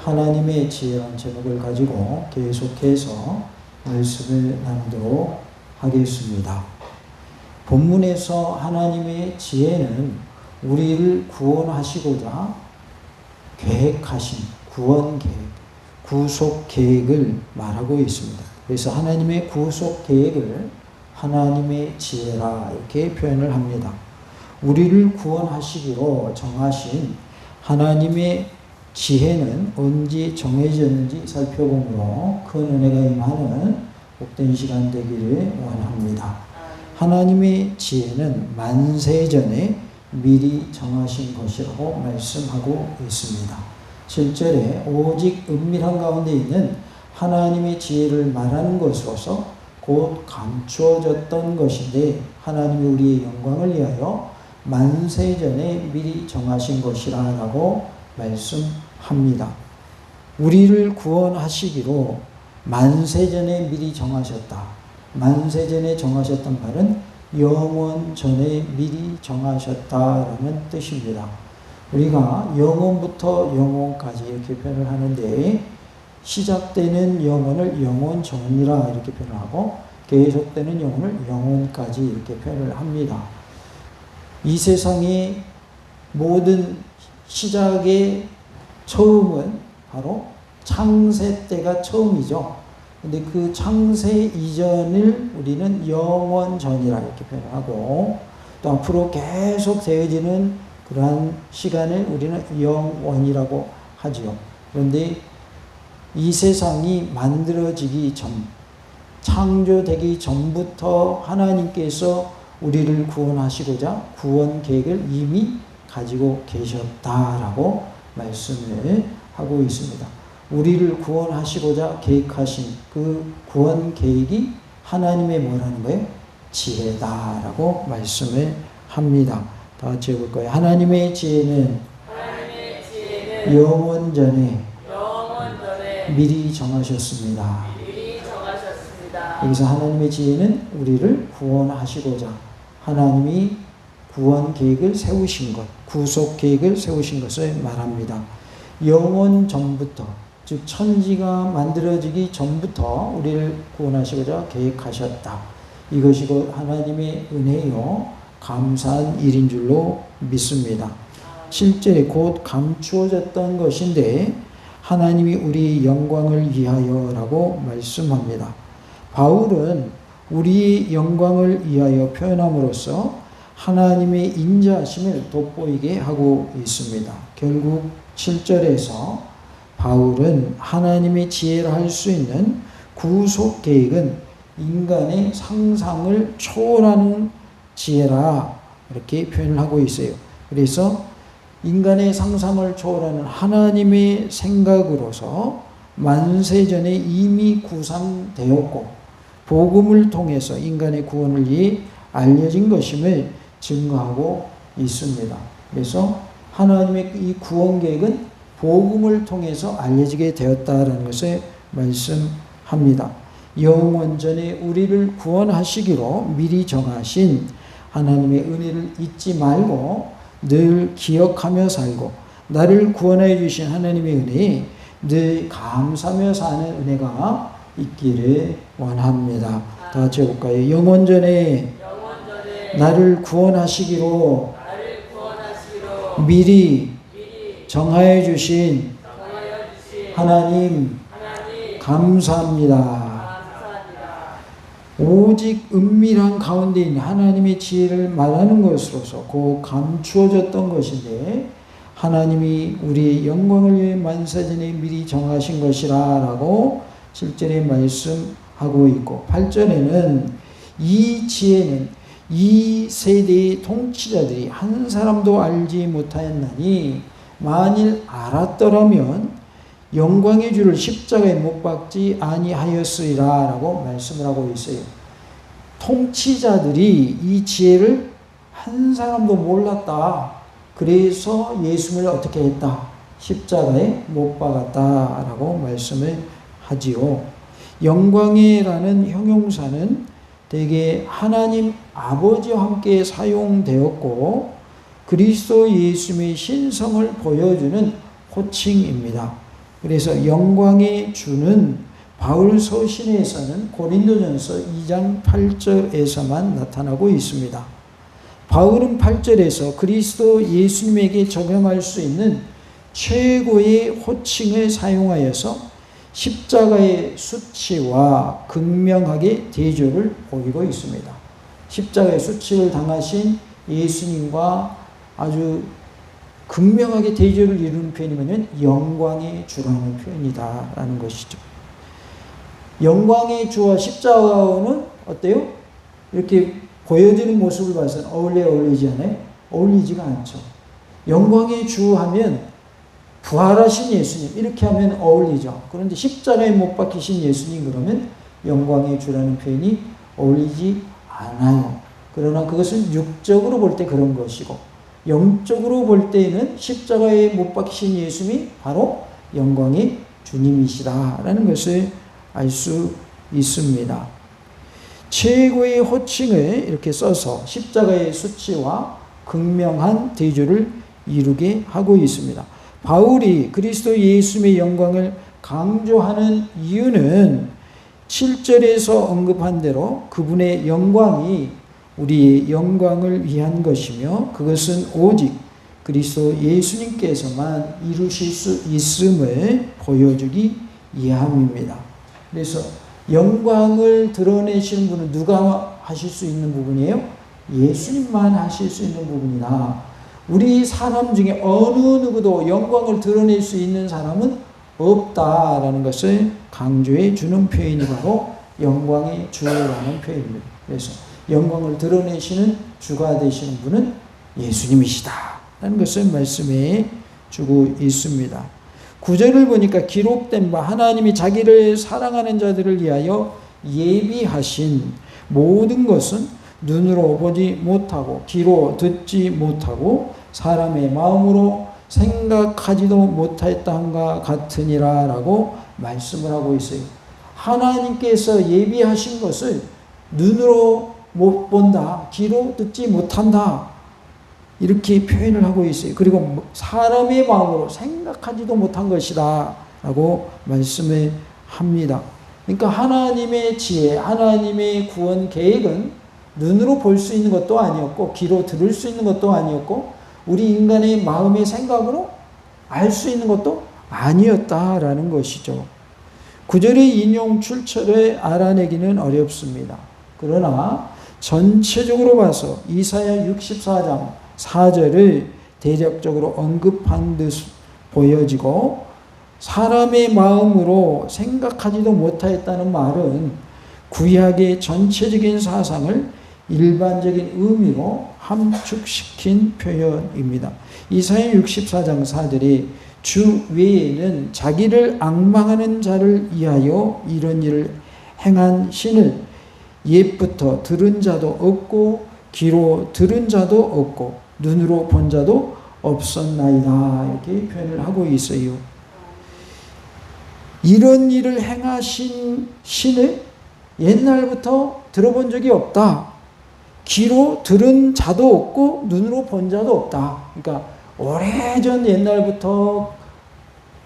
하나님의 지혜라는 제목을 가지고 계속해서 말씀을 나누도록 하겠습니다. 본문에서 하나님의 지혜는 우리를 구원하시고자 계획하신 구원 계획, 구속 계획을 말하고 있습니다. 그래서 하나님의 구속 계획을 하나님의 지혜라 이렇게 표현을 합니다. 우리를 구원하시기로 정하신 하나님의 지혜는 언제 정해졌는지 살펴보므로 큰 은혜가 임하는 복된 시간 되기를 원합니다. 하나님의 지혜는 만세전에 미리 정하신 것이라고 말씀하고 있습니다. 7절에 오직 은밀한 가운데 있는 하나님의 지혜를 말하는 것으로서 곧 감추어졌던 것인데 하나님이 우리의 영광을 위하여 만세전에 미리 정하신 것이라고 말씀합니다. 우리를 구원하시기로 만세전에 미리 정하셨다. 만세전에 정하셨던 말은 영원 전에 미리 정하셨다라는 뜻입니다. 우리가 영원부터 영원까지 이렇게 표현을 하는데 시작되는 영원을 영원 전이라 이렇게 표현을 하고 계속되는 영원을 영원까지 이렇게 표현을 합니다. 이 세상의 모든 시작의 처음은 바로 창세 때가 처음이죠. 근데 그 창세 이전을 우리는 영원 전이라 이렇게 표현하고 또 앞으로 계속 되어지는 그러한 시간을 우리는 영원이라고 하지요. 그런데 이 세상이 만들어지기 전, 창조되기 전부터 하나님께서 우리를 구원하시고자 구원 계획을 이미 가지고 계셨다라고 말씀을 하고 있습니다. 우리를 구원하시고자 계획하신 그 구원 계획이 하나님의 뭐라는 거예요? 지혜다라고 말씀을 합니다. 다 같이 해볼까요? 하나님의 지혜는 영원 전에 미리 정하셨습니다. 여기서 하나님의 지혜는 우리를 구원하시고자 하나님이 구원 계획을 세우신 것, 구속 계획을 세우신 것을 말합니다. 영원 전부터, 즉 천지가 만들어지기 전부터 우리를 구원하시고자 계획하셨다. 이것이 곧 하나님의 은혜요 감사한 일인 줄로 믿습니다. 실제 곧 감추어졌던 것인데 하나님이 우리 영광을 위하여라고 말씀합니다. 바울은 우리의 영광을 위하여 표현함으로써 하나님의 인자하심을 돋보이게 하고 있습니다. 결국 7절에서 바울은 하나님의 지혜라 할 수 있는 구속 계획은 인간의 상상을 초월하는 지혜라 이렇게 표현을 하고 있어요. 그래서 인간의 상상을 초월하는 하나님의 생각으로서 만세전에 이미 구상되었고 복음을 통해서 인간의 구원을 위해 알려진 것임을 증거하고 있습니다. 그래서 하나님의 이 구원 계획은 복음을 통해서 알려지게 되었다라는 것을 말씀합니다. 영원 전에 우리를 구원하시기로 미리 정하신 하나님의 은혜를 잊지 말고 늘 기억하며 살고 나를 구원해 주신 하나님의 은혜에 늘 감사하며 사는 은혜가 있기를 원합니다. 다 같이 해볼까요? 영원 전에 나를 구원하시기로 미리 정하여 주신 하나님 감사합니다. 오직 은밀한 가운데 있는 하나님의 지혜를 말하는 것으로서 그 감추어졌던 것인데 하나님이 우리의 영광을 위해 만세전에 미리 정하신 것이라 라고 7절에 말씀하고 있고 8절에는 이 지혜는 이 세대의 통치자들이 한 사람도 알지 못하였나니 만일 알았더라면 영광의 주를 십자가에 못 박지 아니하였으리라 라고 말씀을 하고 있어요. 통치자들이 이 지혜를 한 사람도 몰랐다. 그래서 예수를 어떻게 했다? 십자가에 못 박았다 라고 말씀을 하지요. 영광이라는 형용사는 대개 하나님 아버지와 함께 사용되었고 그리스도 예수의 신성을 보여주는 호칭입니다. 그래서 영광의 주는 바울 서신에서는 고린도전서 2장 8절에서만 나타나고 있습니다. 바울은 8절에서 그리스도 예수님에게 적용할 수 있는 최고의 호칭을 사용하여서 십자가의 수치와 극명하게 대조를 보이고 있습니다. 십자가의 수치를 당하신 예수님과 아주 극명하게 대조를 이루는 표현이 뭐냐면 영광의 주라는 표현이다라는 것이죠. 영광의 주와 십자가는 어때요? 이렇게 보여지는 모습을 봐서는 어울리지 않아요? 어울리지가 않죠. 영광의 주 하면 부활하신 예수님 이렇게 하면 어울리죠. 그런데 십자가에 못 박히신 예수님 그러면 영광의 주라는 표현이 어울리지 않아요. 그러나 그것은 육적으로 볼 때 그런 것이고 영적으로 볼 때에는 십자가에 못 박히신 예수님이 바로 영광의 주님이시다라는 것을 알 수 있습니다. 최고의 호칭을 이렇게 써서 십자가의 수치와 극명한 대조를 이루게 하고 있습니다. 바울이 그리스도 예수님의 영광을 강조하는 이유는 7절에서 언급한 대로 그분의 영광이 우리의 영광을 위한 것이며 그것은 오직 그리스도 예수님께서만 이루실 수 있음을 보여주기 위함입니다. 그래서 영광을 드러내시는 분은 누가 하실 수 있는 부분이에요? 예수님만 하실 수 있는 부분이나 우리 사람 중에 어느 누구도 영광을 드러낼 수 있는 사람은 없다라는 것을 강조해 주는 표현이 바로 영광의 주라는 표현입니다. 그래서 영광을 드러내시는 주가 되시는 분은 예수님이시다라는 것을 말씀해 주고 있습니다. 9절을 보니까 기록된 바 하나님이 자기를 사랑하는 자들을 위하여 예비하신 모든 것은 눈으로 보지 못하고 귀로 듣지 못하고 사람의 마음으로 생각하지도 못했다함과 같으니라 라고 말씀을 하고 있어요. 하나님께서 예비하신 것을 눈으로 못 본다, 귀로 듣지 못한다 이렇게 표현을 하고 있어요. 그리고 사람의 마음으로 생각하지도 못한 것이다 라고 말씀을 합니다. 그러니까 하나님의 지혜, 하나님의 구원 계획은 눈으로 볼 수 있는 것도 아니었고 귀로 들을 수 있는 것도 아니었고 우리 인간의 마음의 생각으로 알 수 있는 것도 아니었다라는 것이죠. 9절의 인용 출처를 알아내기는 어렵습니다. 그러나 전체적으로 봐서 이사야 64장 4절을 대략적으로 언급한 듯 보여지고 사람의 마음으로 생각하지도 못하였다는 말은 구약의 전체적인 사상을 일반적인 의미로 함축시킨 표현입니다. 이사야 64장 4절에 주 외에는 자기를 앙망하는 자를 위하여 이런 일을 행한 신을 옛부터 들은 자도 없고 귀로 들은 자도 없고 눈으로 본 자도 없었나이다 이렇게 표현을 하고 있어요. 이런 일을 행하신 신을 옛날부터 들어본 적이 없다. 귀로 들은 자도 없고 눈으로 본 자도 없다. 그러니까 오래전 옛날부터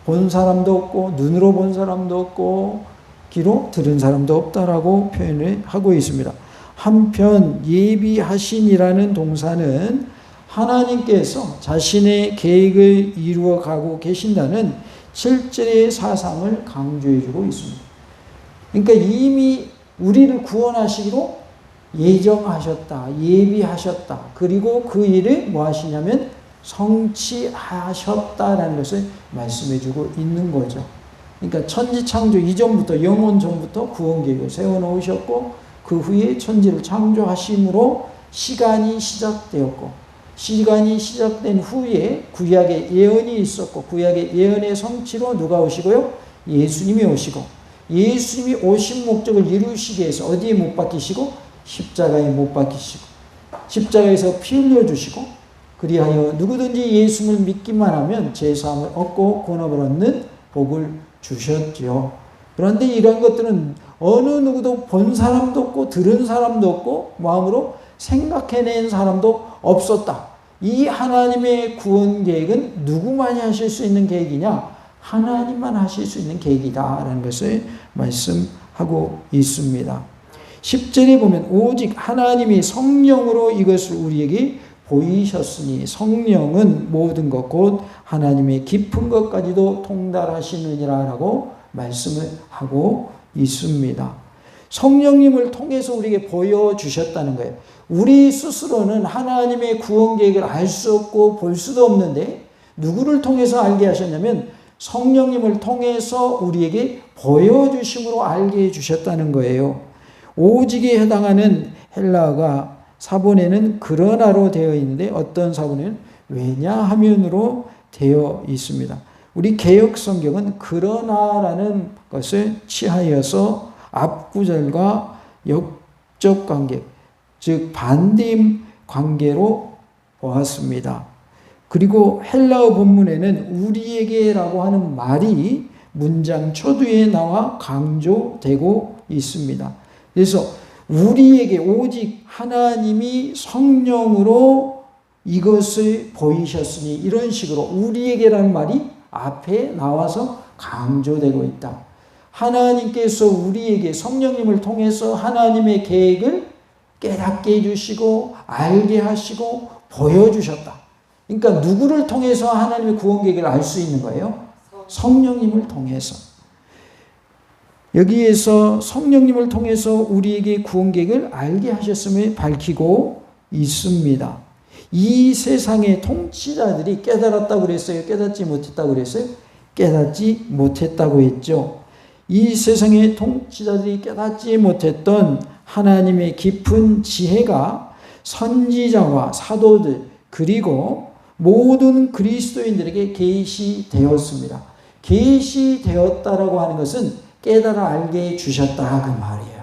본 사람도 없고 눈으로 본 사람도 없고 귀로 들은 사람도 없다라고 표현을 하고 있습니다. 한편 예비하신이라는 동사는 하나님께서 자신의 계획을 이루어가고 계신다는 실제의 사상을 강조해주고 있습니다. 그러니까 이미 우리를 구원하시기로 예정하셨다, 예비하셨다. 그리고 그 일을 뭐 하시냐면 성취하셨다라는 것을 말씀해주고 있는 거죠. 그러니까 천지창조 이전부터 영원 전부터 구원계획을 세워놓으셨고 그 후에 천지를 창조하심으로 시간이 시작되었고 시간이 시작된 후에 구약의 예언이 있었고 구약의 예언의 성취로 누가 오시고요? 예수님이 오시고 예수님이 오신 목적을 이루시기 위해서 어디에 못 박히시고 십자가에 못 박히시고 십자가에서 피 흘려주시고 그리하여 누구든지 예수를 믿기만 하면 죄사함을 얻고 구원을 얻는 복을 주셨죠. 그런데 이런 것들은 어느 누구도 본 사람도 없고 들은 사람도 없고 마음으로 생각해낸 사람도 없었다. 이 하나님의 구원 계획은 누구만이 하실 수 있는 계획이냐? 하나님만 하실 수 있는 계획이다라는 것을 말씀하고 있습니다. 10절에 보면 오직 하나님이 성령으로 이것을 우리에게 보이셨으니 성령은 모든 것 곧 하나님의 깊은 것까지도 통달하시느니라 라고 말씀을 하고 있습니다. 성령님을 통해서 우리에게 보여주셨다는 거예요. 우리 스스로는 하나님의 구원 계획을 알 수 없고 볼 수도 없는데 누구를 통해서 알게 하셨냐면 성령님을 통해서 우리에게 보여주심으로 알게 해주셨다는 거예요. 오직에 해당하는 헬라어가 사본에는 그러나로 되어 있는데 어떤 사본에는 왜냐하면으로 되어 있습니다. 우리 개역 성경은 그러나라는 것을 취하여서 앞구절과 역적 관계, 즉 반대 관계로 보았습니다. 그리고 헬라어 본문에는 우리에게라고 하는 말이 문장 초두에 나와 강조되고 있습니다. 그래서 우리에게 오직 하나님이 성령으로 이것을 보이셨으니 이런 식으로 우리에게라는 말이 앞에 나와서 강조되고 있다. 하나님께서 우리에게 성령님을 통해서 하나님의 계획을 깨닫게 해주시고 알게 하시고 보여주셨다. 그러니까 누구를 통해서 하나님의 구원 계획을 알 수 있는 거예요? 성령님을 통해서. 여기에서 성령님을 통해서 우리에게 구원 계획을 알게 하셨음을 밝히고 있습니다. 이 세상의 통치자들이 깨달았다고 그랬어요? 깨닫지 못했다고 그랬어요? 깨닫지 못했다고 했죠. 이 세상의 통치자들이 깨닫지 못했던 하나님의 깊은 지혜가 선지자와 사도들 그리고 모든 그리스도인들에게 계시되었습니다. 계시되었다라고 하는 것은 깨달아 알게 주셨다 그 말이에요.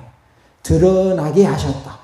드러나게 하셨다.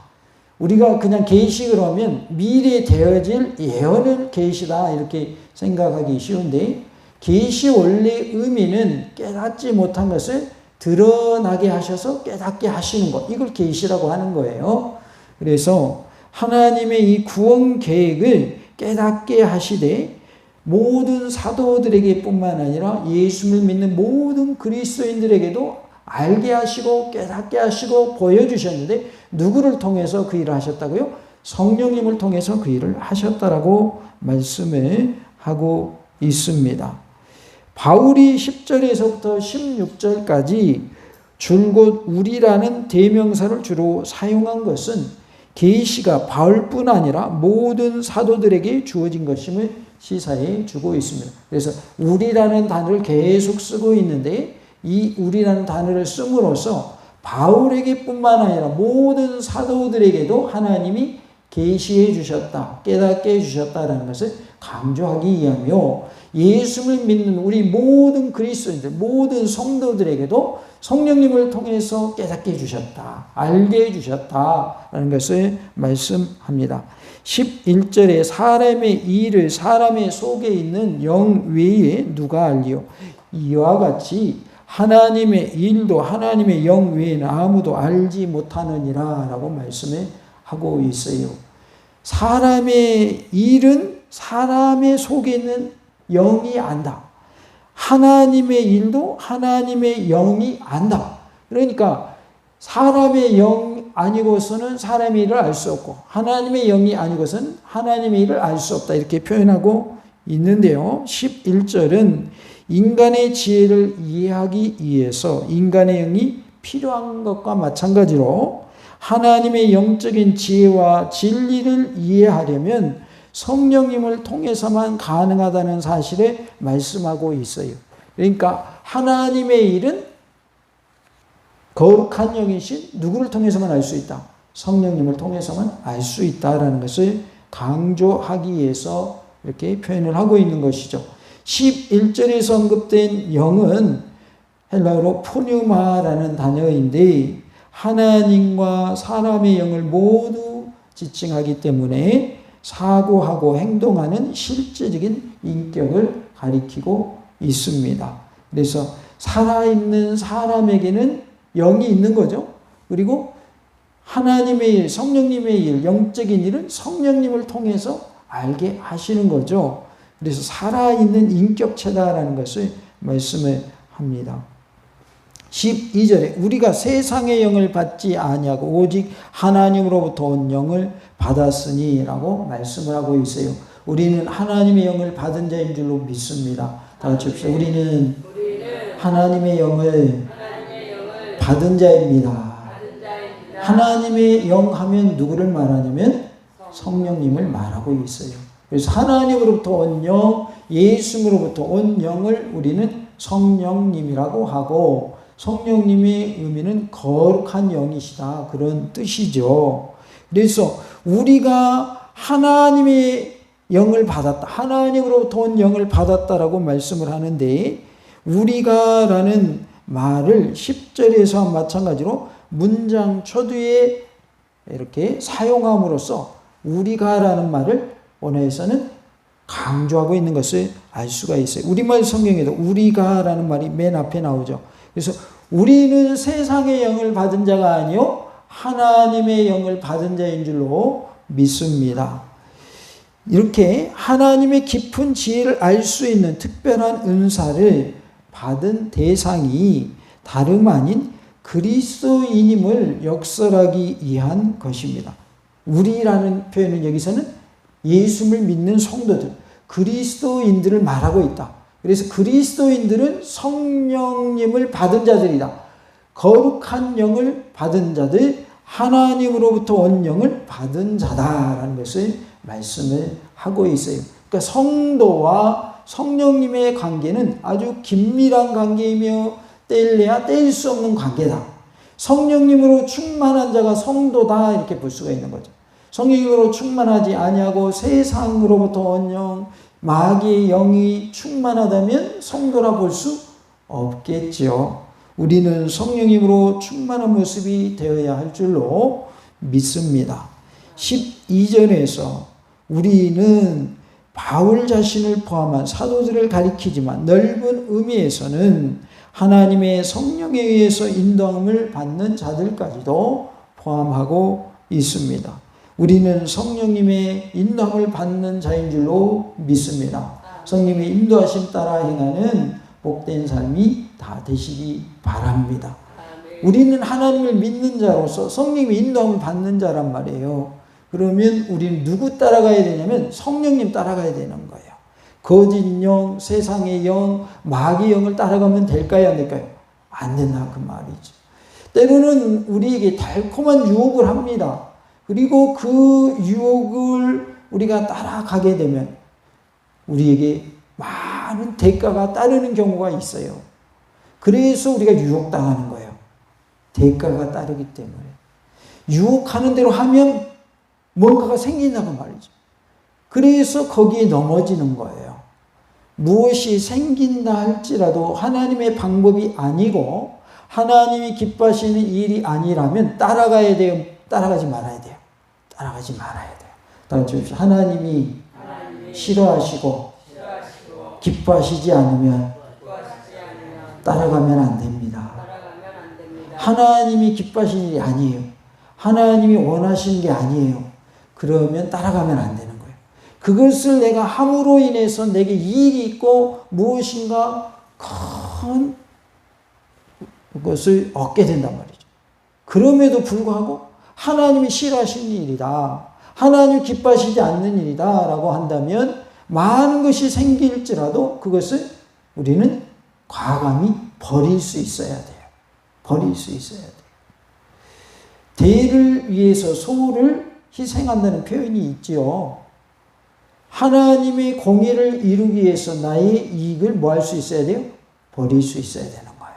우리가 그냥 계시 그러면 미래에 되어질 예언을 계시다 이렇게 생각하기 쉬운데 계시 원래 의미는 깨닫지 못한 것을 드러나게 하셔서 깨닫게 하시는 것, 이걸 계시라고 하는 거예요. 그래서 하나님의 이 구원 계획을 깨닫게 하시되 모든 사도들에게 뿐만 아니라 예수를 믿는 모든 그리스도인들에게도 알게 하시고 깨닫게 하시고 보여주셨는데 누구를 통해서 그 일을 하셨다고요? 성령님을 통해서 그 일을 하셨다라고 말씀을 하고 있습니다. 바울이 10절에서부터 16절까지 줄곧 우리라는 대명사를 주로 사용한 것은 계시가 바울뿐 아니라 모든 사도들에게 주어진 것임을 시사해 주고 있습니다. 그래서 우리라는 단어를 계속 쓰고 있는데 이 우리라는 단어를 씀으로써 바울에게 뿐만 아니라 모든 사도들에게도 하나님이 계시해 주셨다, 깨닫게 해 주셨다라는 것을 강조하기 위하며 예수를 믿는 우리 모든 그리스도인들, 모든 성도들에게도 성령님을 통해서 깨닫게 해주셨다, 알게 해주셨다라는 것을 말씀합니다. 11절에 사람의 일을 사람의 속에 있는 영 외에 누가 알리요? 이와 같이 하나님의 일도 하나님의 영 외에는 아무도 알지 못하느니라 라고 말씀을 하고 있어요. 사람의 일은 사람의 속에 있는 영이 안다. 하나님의 일도 하나님의 영이 안다. 그러니까 사람의 영 아니고서는 사람의 일을 알 수 없고 하나님의 영이 아니고서는 하나님의 일을 알 수 없다. 이렇게 표현하고 있는데요. 11절은 인간의 지혜를 이해하기 위해서 인간의 영이 필요한 것과 마찬가지로 하나님의 영적인 지혜와 진리를 이해하려면 성령님을 통해서만 가능하다는 사실을 말씀하고 있어요. 그러니까 하나님의 일은 거룩한 영이신 누구를 통해서만 알 수 있다? 성령님을 통해서만 알 수 있다라는 것을 강조하기 위해서 이렇게 표현을 하고 있는 것이죠. 11절에서 언급된 영은 헬라어로 푸뉴마라는 단어인데 하나님과 사람의 영을 모두 지칭하기 때문에 사고하고 행동하는 실제적인 인격을 가리키고 있습니다. 그래서 살아있는 사람에게는 영이 있는 거죠. 그리고 하나님의 일, 성령님의 일, 영적인 일은 성령님을 통해서 알게 하시는 거죠. 그래서 살아있는 인격체다라는 것을 말씀을 합니다. 12절에 우리가 세상의 영을 받지 아니하고 오직 하나님으로부터 온 영을 받았으니 라고 말씀을 하고 있어요. 우리는 하나님의 영을 받은 자인 줄로 믿습니다. 다 같이 합시다. 우리는 하나님의 영을 받은 자입니다. 하나님의 영 하면 누구를 말하냐면 성령님을 말하고 있어요. 그래서 하나님으로부터 온 영, 예수님으로부터 온 영을 우리는 성령님이라고 하고, 성령님의 의미는 거룩한 영이시다, 그런 뜻이죠. 그래서 우리가 하나님의 영을 받았다, 하나님으로부터 온 영을 받았다라고 말씀을 하는데, 우리가라는 말을 10절에서 마찬가지로 문장 초두에 이렇게 사용함으로써 우리가라는 말을 원어에서는 강조하고 있는 것을 알 수가 있어요. 우리말 성경에도 우리가라는 말이 맨 앞에 나오죠. 그래서 우리는 세상의 영을 받은 자가 아니요 하나님의 영을 받은 자인 줄로 믿습니다. 이렇게 하나님의 깊은 지혜를 알 수 있는 특별한 은사를 받은 대상이 다름 아닌 그리스도인임을 역설하기 위한 것입니다. 우리라는 표현은 여기서는 예수를 믿는 성도들, 그리스도인들을 말하고 있다. 그래서 그리스도인들은 성령님을 받은 자들이다. 거룩한 영을 받은 자들, 하나님으로부터 온 영을 받은 자다라는 것을 말씀을 하고 있어요. 그러니까 성도와 성령님의 관계는 아주 긴밀한 관계이며 떼일래야 떼일 수 없는 관계다. 성령님으로 충만한 자가 성도다, 이렇게 볼 수가 있는 거죠. 성령으로 충만하지 아니하고 세상으로부터 온 영, 마귀의 영이 충만하다면 성도라 볼 수 없겠죠. 우리는 성령님으로 충만한 모습이 되어야 할 줄로 믿습니다. 12절에서 우리는 바울 자신을 포함한 사도들을 가리키지만 넓은 의미에서는 하나님의 성령에 의해서 인도함을 받는 자들까지도 포함하고 있습니다. 우리는 성령님의 인도함을 받는 자인 줄로 믿습니다. 성령님의 인도하심 따라 행하는 복된 삶이 다 되시기 바랍니다. 우리는 하나님을 믿는 자로서 성령님의 인도함을 받는 자란 말이에요. 그러면 우리는 누구 따라가야 되냐면 성령님 따라가야 되는 거예요. 거짓 영, 세상의 영, 마귀의 영을 따라가면 될까요, 안 될까요? 안 된다, 그 말이죠. 때로는 우리에게 달콤한 유혹을 합니다. 그리고 그 유혹을 우리가 따라가게 되면 우리에게 많은 대가가 따르는 경우가 있어요. 그래서 우리가 유혹당하는 거예요. 대가가 따르기 때문에. 유혹하는 대로 하면 뭔가가 생긴다고 말이죠. 그래서 거기에 넘어지는 거예요. 무엇이 생긴다 할지라도 하나님의 방법이 아니고 하나님이 기뻐하시는 일이 아니라면 따라가야 돼요? 따라가지 말아야 돼요? 따라가지 말아야 돼요. 다음 주 하나님이 싫어하시고 기뻐하시지 않으면 따라가면 안 됩니다. 하나님이 기뻐하시는 일이 아니에요. 하나님이 원하시는 게 아니에요. 그러면 따라가면 안 되는 거예요. 그것을 내가 함으로 인해서 내게 이익이 있고 무엇인가 큰 것을 얻게 된단 말이죠. 그럼에도 불구하고 하나님이 싫어하시는 일이다, 하나님 기뻐하시지 않는 일이다 라고 한다면 많은 것이 생길지라도 그것을 우리는 과감히 버릴 수 있어야 돼요. 버릴 수 있어야 돼요. 대를 위해서 소를 희생한다는 표현이 있지요. 하나님의 공의를 이루기 위해서 나의 이익을 뭐 할 수 있어야 돼요? 버릴 수 있어야 되는 거예요.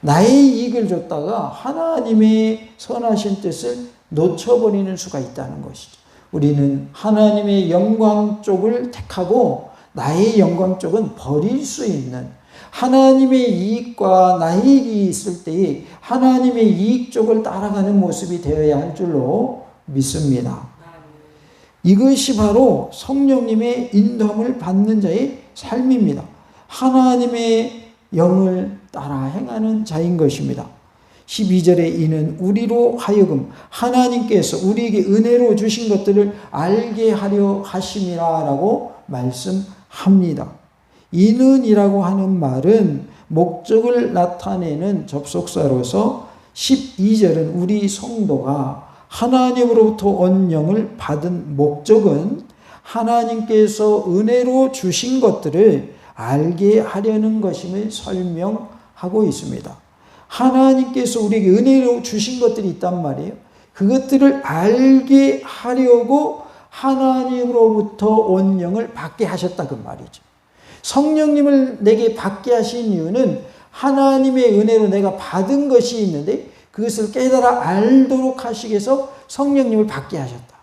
나의 이익을 줬다가 하나님의 선하신 뜻을 놓쳐버리는 수가 있다는 것이죠. 우리는 하나님의 영광 쪽을 택하고 나의 영광 쪽은 버릴 수 있는, 하나님의 이익과 나의 이익이 있을 때에 하나님의 이익 쪽을 따라가는 모습이 되어야 할 줄로 믿습니다. 이것이 바로 성령님의 인도함을 받는 자의 삶입니다. 하나님의 영을 따라 행하는 자인 것입니다. 12절에 이는 우리로 하여금 하나님께서 우리에게 은혜로 주신 것들을 알게 하려 하심이라 라고 말씀합니다. 이는이라고 하는 말은 목적을 나타내는 접속사로서 12절은 우리 성도가 하나님으로부터 언령을 받은 목적은 하나님께서 은혜로 주신 것들을 알게 하려는 것임을 설명하고 있습니다. 하나님께서 우리에게 은혜로 주신 것들이 있단 말이에요. 그것들을 알게 하려고 하나님으로부터 언령을 받게 하셨다 그 말이죠. 성령님을 내게 받게 하신 이유는 하나님의 은혜로 내가 받은 것이 있는데 그것을 깨달아 알도록 하시기 위해서 성령님을 받게 하셨다.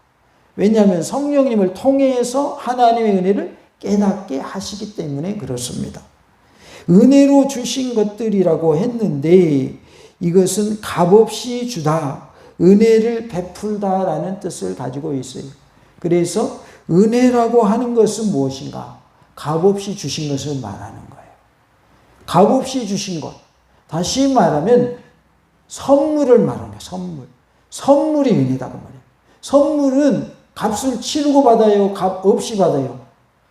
왜냐하면 성령님을 통해서 하나님의 은혜를 깨닫게 하시기 때문에 그렇습니다. 은혜로 주신 것들이라고 했는데 이것은 값없이 주다, 은혜를 베풀다라는 뜻을 가지고 있어요. 그래서 은혜라고 하는 것은 무엇인가? 값없이 주신 것을 말하는 거예요. 값없이 주신 것. 다시 말하면 선물을 말하는 거예요. 선물. 선물이 은혜다 그 말이에요. 선물은 값을 치르고 받아요? 값 없이 받아요?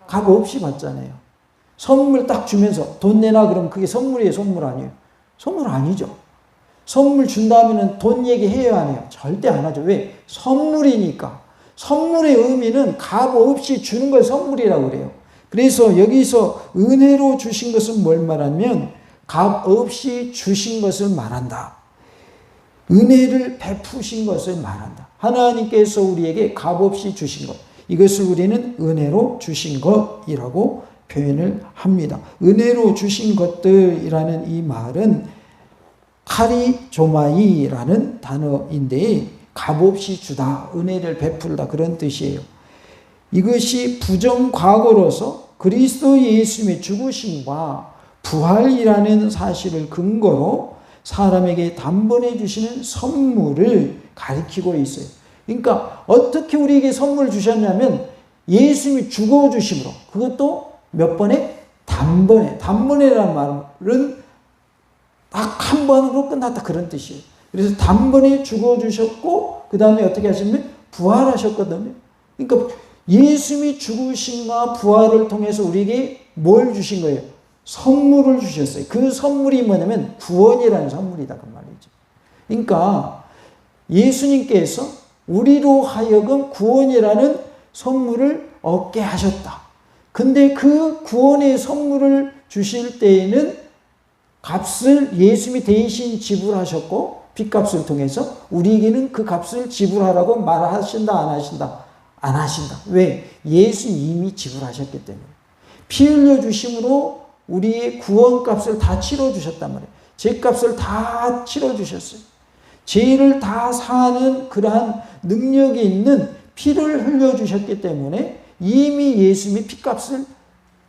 값 없이 받잖아요. 선물 딱 주면서 돈 내놔 그러면 그게 선물이에요? 선물 아니에요? 선물 아니죠. 선물 준 다음에는 돈 얘기해요? 안 해요? 절대 안 하죠. 왜? 선물이니까. 선물의 의미는 값 없이 주는 걸 선물이라고 그래요. 그래서 여기서 은혜로 주신 것은 뭘 말하면 값 없이 주신 것을 말한다. 은혜를 베푸신 것을 말한다. 하나님께서 우리에게 값없이 주신 것. 이것을 우리는 은혜로 주신 것이라고 표현을 합니다. 은혜로 주신 것들이라는 이 말은 카리조마이라는 단어인데 값없이 주다, 은혜를 베풀다 그런 뜻이에요. 이것이 부정과거로서 그리스도 예수님의 죽으심과 부활이라는 사실을 근거로 사람에게 단번에 주시는 선물을 가리키고 있어요. 그러니까 어떻게 우리에게 선물을 주셨냐면 예수님이 죽어주심으로, 그것도 몇 번에? 단번에. 단번에라는 말은 딱 한 번으로 끝났다 그런 뜻이에요. 그래서 단번에 죽어주셨고 그 다음에 어떻게 하시면 부활하셨거든요. 그러니까 예수님이 죽으심과 부활을 통해서 우리에게 뭘 주신 거예요? 선물을 주셨어요. 그 선물이 뭐냐면 구원이라는 선물이다 그 말이죠. 그러니까 예수님께서 우리로 하여금 구원이라는 선물을 얻게 하셨다. 근데 그 구원의 선물을 주실 때에는 값을 예수님이 대신 지불하셨고 빚값을 통해서 우리에게는 그 값을 지불하라고 말하신다 안 하신다? 안 하신다. 왜? 예수님이 이미 지불하셨기 때문에. 피 흘려 주심으로 우리의 구원값을 다 치러주셨단 말이에요. 죄값을 다 치러주셨어요. 죄를 다 사는 그러한 능력이 있는 피를 흘려주셨기 때문에 이미 예수님이 피값을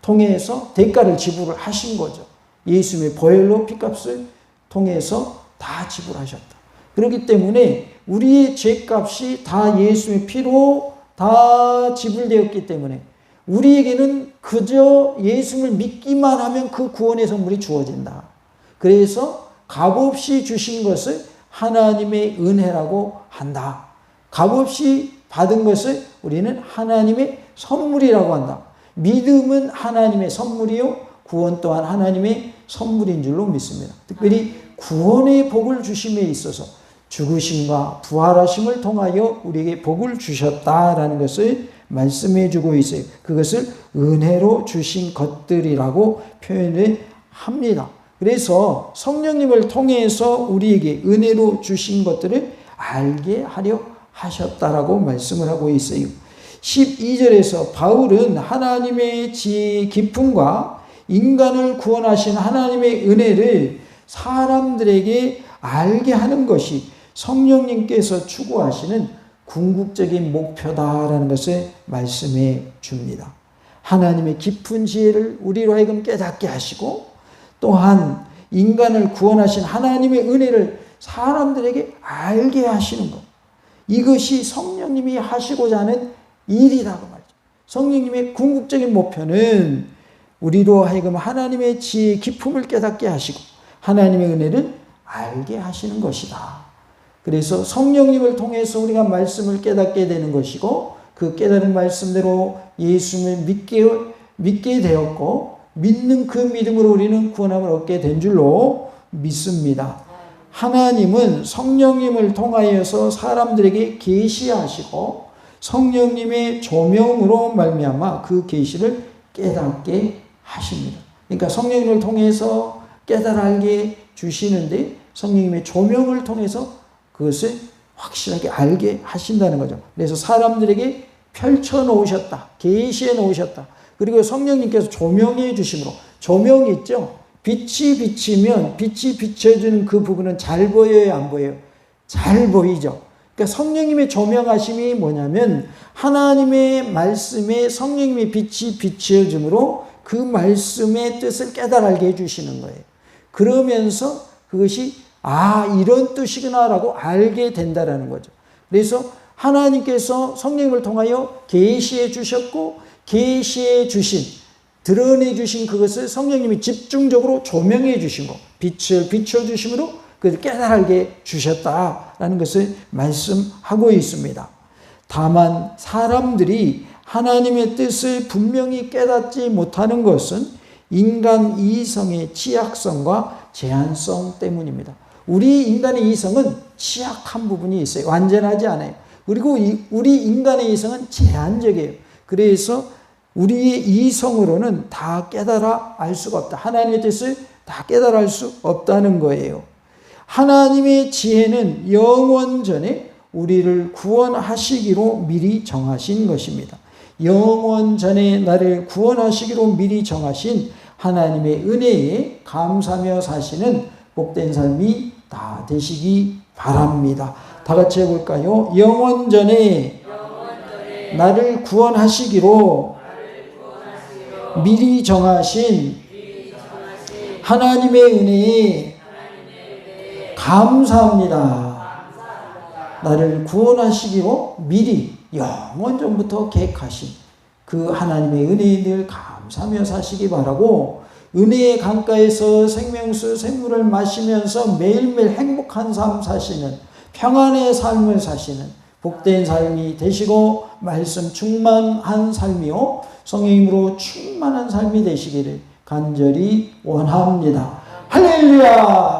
통해서 대가를 지불을 하신 거죠. 예수님의 보혈로 피값을 통해서 다 지불하셨다. 그렇기 때문에 우리의 죄값이 다 예수님의 피로 다 지불되었기 때문에 우리에게는 그저 예수님을 믿기만 하면 그 구원의 선물이 주어진다. 그래서 값없이 주신 것을 하나님의 은혜라고 한다. 값없이 받은 것을 우리는 하나님의 선물이라고 한다. 믿음은 하나님의 선물이요 구원 또한 하나님의 선물인 줄로 믿습니다. 특별히 구원의 복을 주심에 있어서 죽으심과 부활하심을 통하여 우리에게 복을 주셨다라는 것을 말씀해 주고 있어요. 그것을 은혜로 주신 것들이라고 표현을 합니다. 그래서 성령님을 통해서 우리에게 은혜로 주신 것들을 알게 하려 하셨다라고 말씀을 하고 있어요. 12절에서 바울은 하나님의 지혜의 깊음과 인간을 구원하신 하나님의 은혜를 사람들에게 알게 하는 것이 성령님께서 추구하시는 궁극적인 목표다라는 것을 말씀해 줍니다. 하나님의 깊은 지혜를 우리로 하여금 깨닫게 하시고 또한 인간을 구원하신 하나님의 은혜를 사람들에게 알게 하시는 것. 이것이 성령님이 하시고자 하는 일이라고 말이죠. 성령님의 궁극적인 목표는 우리로 하여금 하나님의 지혜의 깊음을 깨닫게 하시고 하나님의 은혜를 알게 하시는 것이다. 그래서 성령님을 통해서 우리가 말씀을 깨닫게 되는 것이고 그 깨달은 말씀대로 예수님을 믿게 되었고 믿는 그 믿음으로 우리는 구원함을 얻게 된 줄로 믿습니다. 하나님은 성령님을 통하여서 사람들에게 계시하시고 성령님의 조명으로 말미암아 그 계시를 깨닫게 하십니다. 그러니까 성령님을 통해서 깨달아 알게 주시는데 성령님의 조명을 통해서 그것을 확실하게 알게 하신다는 거죠. 그래서 사람들에게 펼쳐 놓으셨다. 계시해 놓으셨다. 그리고 성령님께서 조명해 주심으로, 조명이 있죠. 빛이 비치면 빛이 비춰주는 그 부분은 잘 보여요, 안 보여요? 잘 보이죠. 그러니까 성령님의 조명하심이 뭐냐면 하나님의 말씀에 성령님의 빛이 비춰줌으로 그 말씀의 뜻을 깨달아 알게 해주시는 거예요. 그러면서 그것이 이런 뜻이구나라고 알게 된다라는 거죠. 그래서 하나님께서 성령님을 통하여 계시해 주셨고 계시해 주신, 드러내 주신 그것을 성령님이 집중적으로 조명해 주시고 빛을 비춰주심으로 그것을 깨달게 주셨다라는 것을 말씀하고 있습니다. 다만 사람들이 하나님의 뜻을 분명히 깨닫지 못하는 것은 인간 이성의 취약성과 제한성 때문입니다. 우리 인간의 이성은 취약한 부분이 있어요. 완전하지 않아요. 그리고 우리 인간의 이성은 제한적이에요. 그래서 우리의 이성으로는 다 깨달아 알 수가 없다. 하나님의 뜻을 다 깨달아 알 수 없다는 거예요. 하나님의 지혜는 영원 전에 우리를 구원하시기로 미리 정하신 것입니다. 영원 전에 나를 구원하시기로 미리 정하신 하나님의 은혜에 감사하며 사시는 복된 삶이 다 되시기 바랍니다. 다 같이 해볼까요? 영원 전에 나를 구원하시기로 미리 정하신 하나님의 은혜에 감사합니다. 나를 구원하시기로 미리 영원 전부터 계획하신 그 하나님의 은혜에 늘 감사하며 사시기 바라고, 은혜의 강가에서 생명수 샘물을 마시면서 매일매일 행복한 삶 사시는, 평안의 삶을 사시는 복된 삶이 되시고 말씀 충만한 삶이요 성령님으로 충만한 삶이 되시기를 간절히 원합니다. 할렐루야.